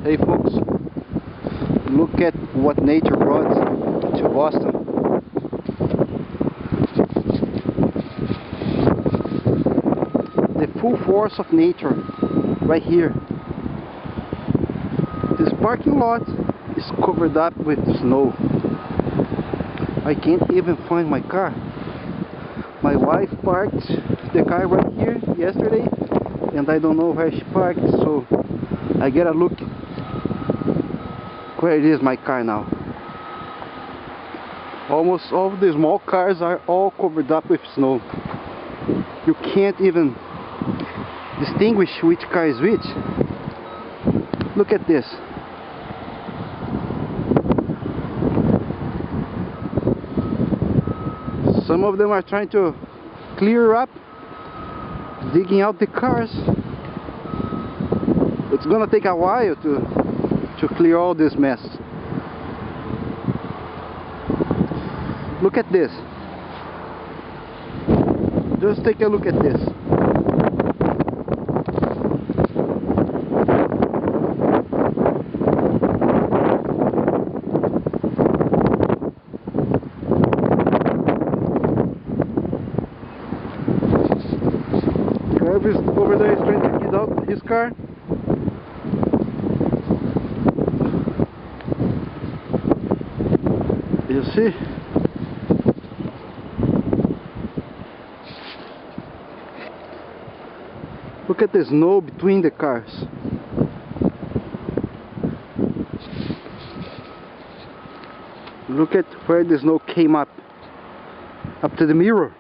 Hey folks, look at what nature brought to Boston. The full force of nature right here. This parking lot is covered up with snow. I can't even find my car. My wife parked the car right here yesterday and I don't know where she parked, so I gotta look where it is my car now. Almost all of the small cars are all covered up with snow. You can't even distinguish which car is which. Look at this. Some of them are trying to clear up, digging out the cars. It's gonna take a while to clear all this mess. Look at this. Just take a look at this. Travis over there is trying to get out his car. You see? Look at the snow between the cars. Look at where the snow came up to the mirror.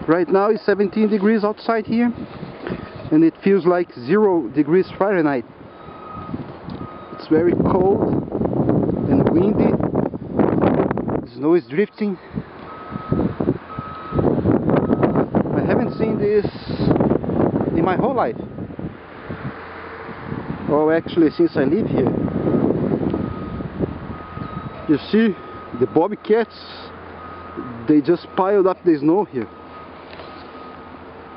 Right now it's 17 degrees outside here and it feels like 0 degrees Fahrenheit. It's very cold and windy. The snow is drifting. I haven't seen this in my whole life. Or actually since I live here. You see the bobcats, they just piled up the snow here.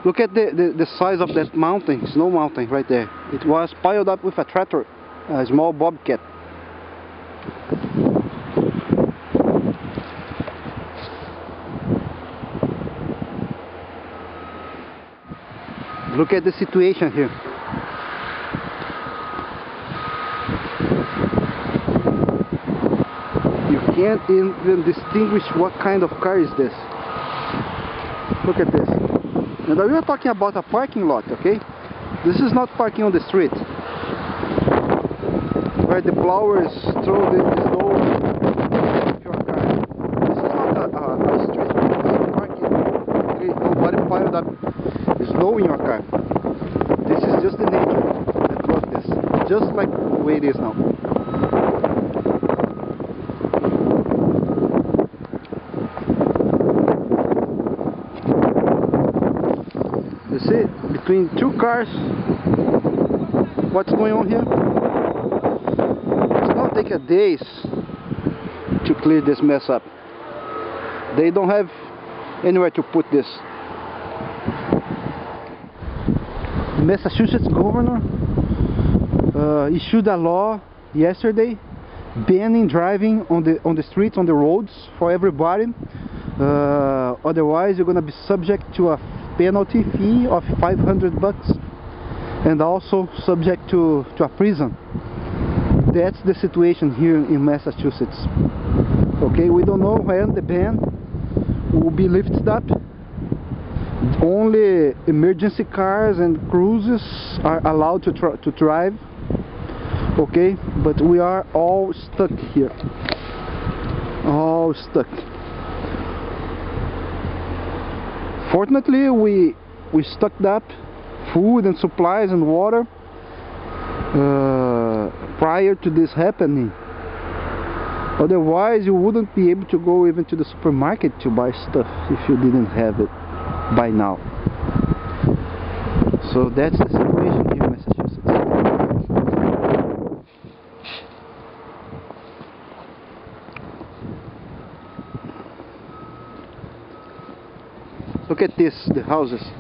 Look at the size of that mountain, snow mountain right there. It was piled up with a tractor, a small bobcat. Look at the situation here. You can't even distinguish what kind of car is this. Look at this. And we are talking about a parking lot, okay? This is not parking on the street where the blowers throw the snow into your car. This is not a street, this is parking. Okay? Nobody piled up snow in your car. This is just the nature that brought this, just like the way it is now. You see, between two cars, what's going on here? It's gonna take a days to clear this mess up. They don't have anywhere to put this. The Massachusetts governor issued a law yesterday banning driving on the streets, on the roads for everybody. Otherwise you're gonna be subject to a penalty fee of $500 and also subject to a prison. That's the situation here in Massachusetts. Okay, we don't know when the ban will be lifted up. Only emergency cars and cruises are allowed to drive. Okay, but we are all stuck here. All stuck. Fortunately, we stocked up food and supplies and water prior to this happening. Otherwise, you wouldn't be able to go even to the supermarket to buy stuff if you didn't have it by now. So that's the situation here in Massachusetts. Look at this, the houses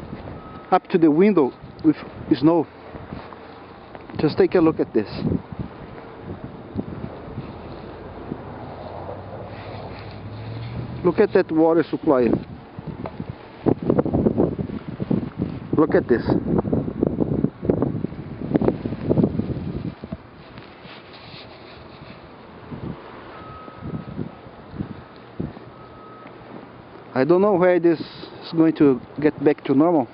up to the window with snow. Just take a look at this. Look at that water supply. Look at this. I don't know where this is going to get back to normal.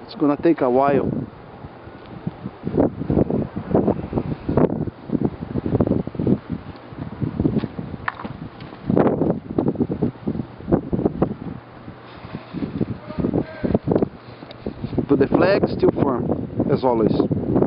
It's gonna take a while. But the flag still firm, as always.